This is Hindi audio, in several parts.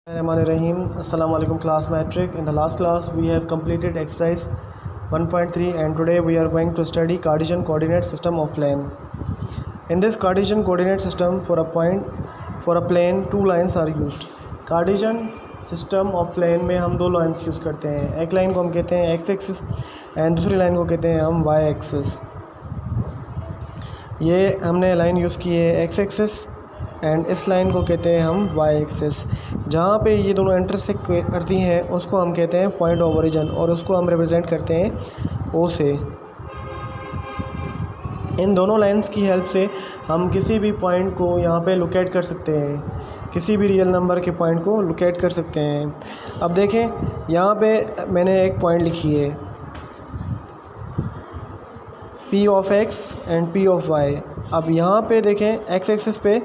Rahim. Assalamu alaikum class metric. In the last class we have completed exercise 1.3 and today we are going to study Cartesian coordinate system of plane. In this Cartesian coordinate system for a plane two lines are used. Cartesian system of plane में हम दो लाइन्स यूज़ करते हैं. एक लाइन को हम कहते हैं x एक्सिस एंड दूसरी लाइन को कहते हैं हम y एक्सिस. ये हमने लाइन यूज़ की है x एक्सिस एंड इस लाइन को कहते हैं हम y एक्सिस. जहाँ पे ये दोनों इंटरसेक्ट करती हैं उसको हम कहते हैं पॉइंट ऑफ ओरिजिन और उसको हम रिप्रेजेंट करते हैं O से. इन दोनों लाइंस की हेल्प से हम किसी भी पॉइंट को यहाँ पे लोकेट कर सकते हैं, किसी भी रियल नंबर के पॉइंट को लोकेट कर सकते हैं. अब देखें यहाँ पे मैंने एक पॉइंट लिखी है P of x and P of y. अब यहाँ पे देखें x एक्सिस पे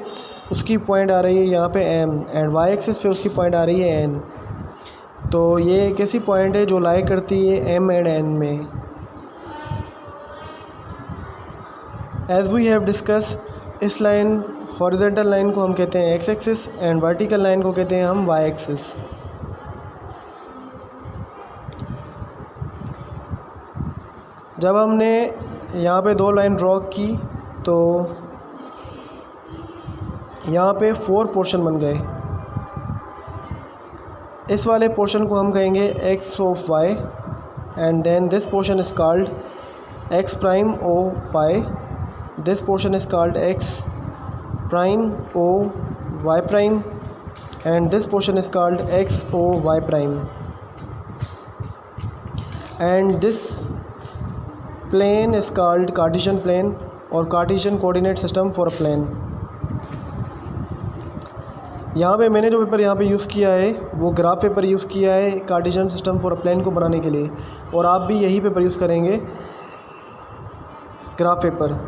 उसकी पॉइंट आ रही है यहाँ पे m एंड y एक्सिस पे उसकी पॉइंट आ रही है n. तो ये एक ऐसी पॉइंट है जो लाई करती है m एंड n में. एज वी हैव डिस्कस इस लाइन हॉरिजॉन्टल लाइन को हम कहते हैं x axis and vertical line को कहते हैं हम y एक्सिस. जब हमने यहाँ पे दो लाइन ड्रॉ की तो यहाँ पे 4 पोर्शन बन गए. इस वाले पोर्शन को हम कहेंगे x of y and then this portion is called x prime o y. This portion is called x prime o y prime and this portion is called x o y prime. And this plane is called Cartesian plane और Cartesian coordinate system for a plane. यहाँ पे मैंने जो पेपर यहाँ पे यूज़ किया है वो ग्राफ पेपर यूज़ किया है Cartesian system for a plane को बनाने के लिए, और आप भी यही पेपर यूज़ करेंगे ग्राफ पेपर.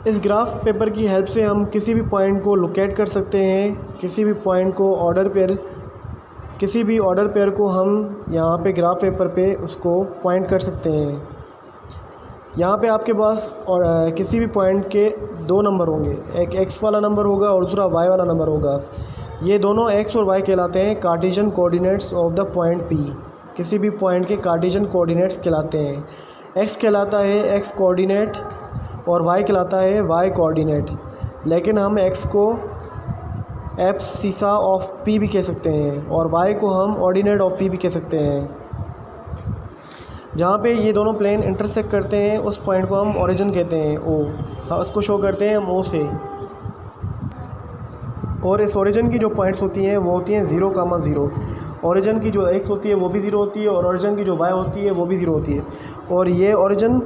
इस ग्राफ पेपर की हेल्प से हम किसी भी पॉइंट को लोकेट कर सकते हैं, किसी भी पॉइंट को किसी भी ऑर्डर पेयर को हम यहाँ पे ग्राफ पेपर पे उसको पॉइंट कर सकते हैं. यहाँ पे आपके पास और किसी भी पॉइंट के दो नंबर होंगे, एक x वाला नंबर होगा और दूसरा y वाला नंबर होगा. ये दोनों x और y कहलाते हैं Cartesian coordinates of the point P. किसी भी पॉइंट के कार्टेशियन कोऑर्डिनेट्स कहलाते हैं. x कहलाता है x कोऑर्डिनेट और y कहलाता है y कोऑर्डिनेट. लेकिन हम x को एब्सिसा ऑफ P भी कह सकते हैं और y को हम ऑर्डिनेट ऑफ P भी कह सकते हैं. जहाँ पे ये दोनों प्लेन इंटरसेक्ट करते हैं उस पॉइंट को हम ओरिजिन कहते हैं O. उसको शो करते हैं हम O से. और इस ओरिजिन की जो पॉइंट्स होती हैं वो होती हैं 0,0. ओरिजिन की जो x होती है वो भी 0 होती है और ओरिजिन की जो y होती है वो भी 0 होती है. और ये ओरिजिन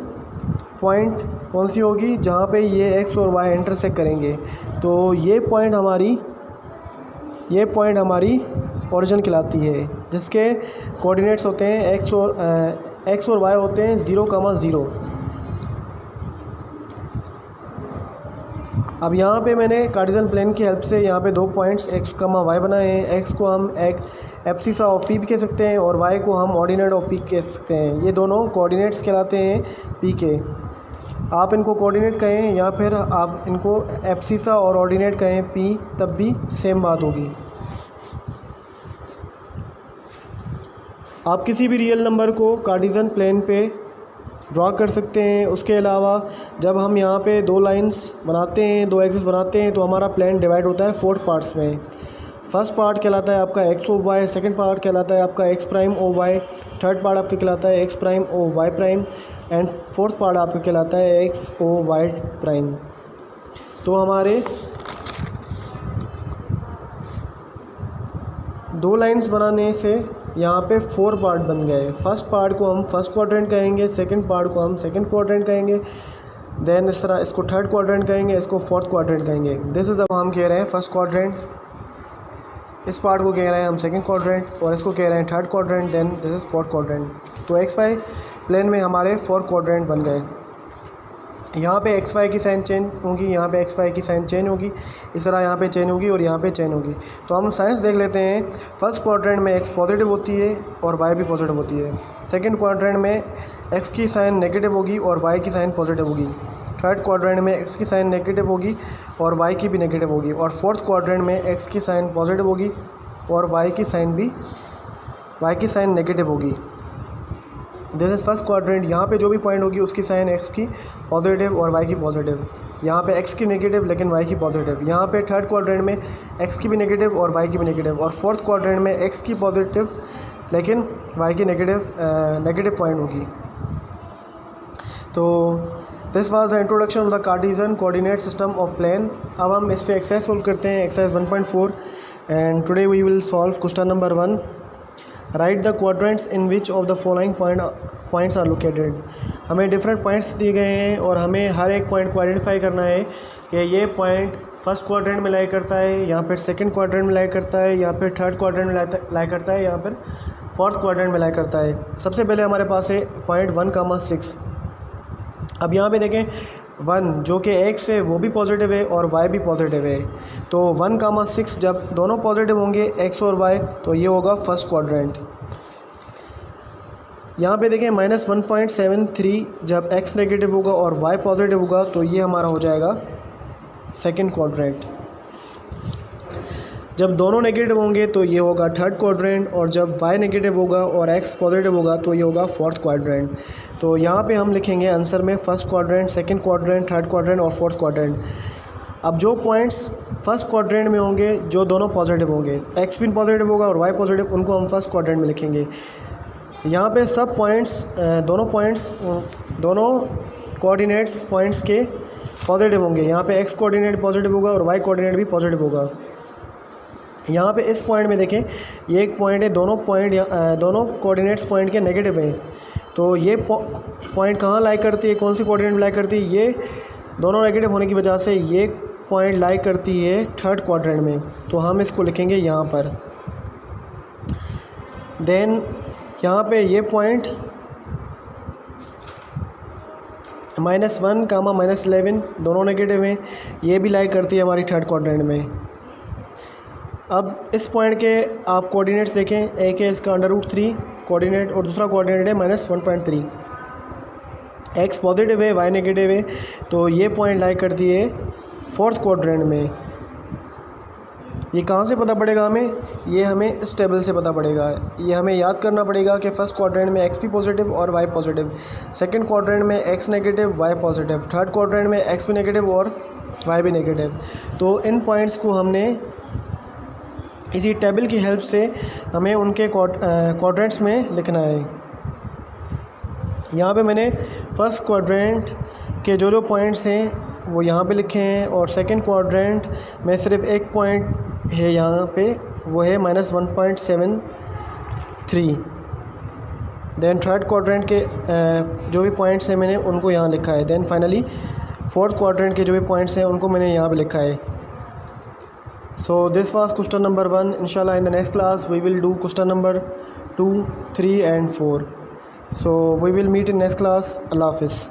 पॉइंट कौन सी होगी? जहाँ पे ये x और y इंटरसेक्ट करेंगे. तो ये पॉइंट हमारी ओरिजिन कहलाती है, जिसके कोऑर्डिनेट्स होते हैं x और y होते हैं 0,0. अब यहाँ पे मैंने कार्टेशियन प्लेन की हेल्प से यहाँ पे दो पॉइंट्स x, y बनाए हैं. x को हम एक एब्सिसा ऑफ P भी कह सकते हैं और y को हम ऑर्डिनेट ऑफ P कह सकते हैं. ये दोनों कोऑर्डिनेट्स कहलाते हैं P के. आप इनको कोऑर्डिनेट कहें या फिर आप इनको एब्सिसा और ऑर्डिनेट कहें P, तब भी सेम बात होगी. आप किसी भी रियल नंबर को कार्टेशियन प्लेन पे ड्रॉ कर सकते हैं. उसके अलावा जब हम यहाँ पे दो लाइंस बनाते हैं, दो एक्सिस बनाते हैं, तो हमारा प्लेन डिवाइड होता है 4 पार्ट्स में. फर्स्ट पार्ट कहलाता है आपका x O y, second part कहलाता है आपका x prime O y, third part आपका कहलाता है x prime O y prime and fourth part आपका कहलाता है x ओ y प्राइम. तो हमारे दो लाइंस बनाने से यहाँ पे 4 पार्ट बन गए. फर्स्ट पार्ट को हम फर्स्ट क्वाड्रेंट कहेंगे, सेकंड पार्ट को हम सेकंड क्वाड्रेंट कहेंगे, देन इस तरह इसको थर्ड क्वाड्रेंट कहेंगे, इसको फोर्थ क्वाड्रेंट कहेंगे. दिस इज़ अब हम कह रहे हैं फर्स्ट क्वाड्रेंट, इस पार्ट को कह रहे हैं हम सेकंड क्वाड्रेंट और इसको कह रहे हैं third quadrant, then this is fourth quadrant. तो XY प्लेन में हमारे 4 क्वाड्रेंट बन गए. यहाँ पे XY की साइन चेंज होगी, यहाँ पे XY की साइन चेंज होगी, इस तरह यहाँ पे चेंज होगी और यहाँ पे चेंज होगी. तो हम साइंस देख लेते हैं. फर्स्ट क्वाड्रेंट में x पॉजिटिव होती है और y भी पॉजिटिव होती है. सेकंड क्वाड्रेंट में x की साइन नेगेटिव होगी और y की साइन पॉजिटिव होगी. थर्ड क्वाड्रेंट में एक्स की साइन नेगेटिव होगी और वाई की भी नेगेटिव होगी, और फोर्थ क्वाड्रेंट में एक्स की साइन पॉजिटिव होगी और वाई की साइन नेगेटिव होगी। This is first quadrant. यहाँ पे जो भी पॉइंट होगी उसकी साइन एक्स की पॉजिटिव और वाई की पॉजिटिव, यहाँ पे एक्स की नेगेटिव लेकिन वाई की पॉजिटिव। यहाँ पे थर्ड क्वाड्रेंट में एक्स की भी नेगेटिव और वाई की भी नेगेटिव, और फोर्थ क्वाड्रेंट में एक्स की पॉजिटिव लेकिन वाई की नेगेटिव पॉइंट होगी। तो this was the introduction of the Cartesian coordinate system of plane. अब हम इस पे एक्सरसाइज सोल्व करते हैं, exercise 1.4, and today we will solve question number 1। Write the quadrants in which of the following points are located. हमें डिफरेंट पॉइंट्स दिए गए हैं और हमें हर एक पॉइंट को आइडेंटिफाई करना है कि ये पॉइंट फर्स्ट क्वाड्रेंट में लाई करता है, यहाँ पर सेकंड क्वाड्रेंट में लाई करता है, यहाँ पर थर्ड क्वाड्रेंट में लाई करता है, यहाँ पर फोर्थ क्वाड्रेंट में लाई करता है। सबसे पहले हमारे पास है पॉइंट 1,6। अब यहाँ पे देखें 1 जो कि एक्स है वो भी पॉजिटिव है और वाई भी पॉजिटिव है, तो 1,6 जब दोनों पॉजिटिव होंगे एक्स और वाई तो ये होगा फर्स्ट क्वाड्रेंट। यहाँ पे देखें -1.73 जब एक्स नेगेटिव होगा और वाई पॉजिटिव होगा तो ये हमारा हो जाएगा सेकंड क्वाड्रेंट। जब दोनों नेगेटिव होंगे तो ये होगा थर्ड क्वाड्रेंट, और जब वाई नेगेटिव होगा और एक्स पॉजिटिव होगा तो ये होगा फोर्थ क्वाड्रेंट। तो यहाँ पे हम लिखेंगे आंसर में first quadrant, second quadrant, third quadrant और फोर्थ क्वाड्रेंट। अब जो पॉइंट्स फर्स्ट क्वाड्रेंट में होंगे जो दोनों पॉजिटिव होंगे, एक्स भी पॉजिटिव होगा और वाई पॉजिटिव, उनको हम फर्स्ट क्वाड्रेंट में लिखेंगे। यहाँ पे सब पॉइंट्स दोनों कोऑर्डिनेट्स पॉइंट्स के पॉजिटिव होंगे। यहाँ पे एक्स कोऑर्डिनेट पॉजिटिव होगा और वाई कोऑर्डिनेट भी पॉजिटिव होगा। यहाँ पे इस पॉइंट में देखें ये एक पॉइंट है, दोनों कोऑर्डिनेट्स पॉइंट के नेगेटिव हैं, तो ये पॉइंट कहाँ लाई करती है, कौन सी कोऑर्डिनेट में लाई करती है, ये दोनों नेगेटिव होने की वजह से ये पॉइंट लाई करती है थर्ड क्वाड्रेंट में, तो हम इसको लिखेंगे यहाँ पर। देन यहाँ पे ये पॉइंट -1, -11 दोनों नेगेटिव हैं, ये भी लाई करती है हमारी थर्ड क्वाड्रेंट में। अब इस पॉइंट के आप कोऑर्डिनेट्स देखें, एक है इसका √3 कोऑर्डिनेट और दूसरा कोऑर्डिनेट है -1.3। एक्स पॉजिटिव है, वाई नेगेटिव है, तो ये पॉइंट लाई करती है फोर्थ क्वाड्रेंट में। ये कहाँ से पता पड़ेगा हमें, ये हमें इस टेबल से पता पड़ेगा। ये हमें याद करना पड़ेगा कि फर्स्ट क्वाड्रेंट में एक्स भी पॉजिटिव और वाई पॉजिटिव, सेकंड क्वाड्रेंट में X negative Y positive, third quadrant में एक्स भी नेगेटिव और वाई भी नेगेटिव। तो इन पॉइंट्स को हमने इसी टेबल की हेल्प से हमें उनके क्वाड्रेंट्स में लिखना है। यहाँ पे मैंने फर्स्ट क्वाड्रेंट के जो पॉइंट्स हैं वो यहाँ पे लिखे हैं, और सेकंड क्वाड्रेंट में सिर्फ एक पॉइंट है यहाँ पे, वो है -1.73। देन थर्ड क्वाड्रेंट के जो भी पॉइंट्स हैं मैंने उनको यहाँ लिखा है। देन फाइनली फोर्थ क्वाड्रेंट के जो भी पॉइंट्स हैं उनको मैंने यहाँ पे लिखा है। So this was question number 1. Inshallah in the next class we will do question number 2, 3 and 4. So we will meet in next class. Allah Hafiz.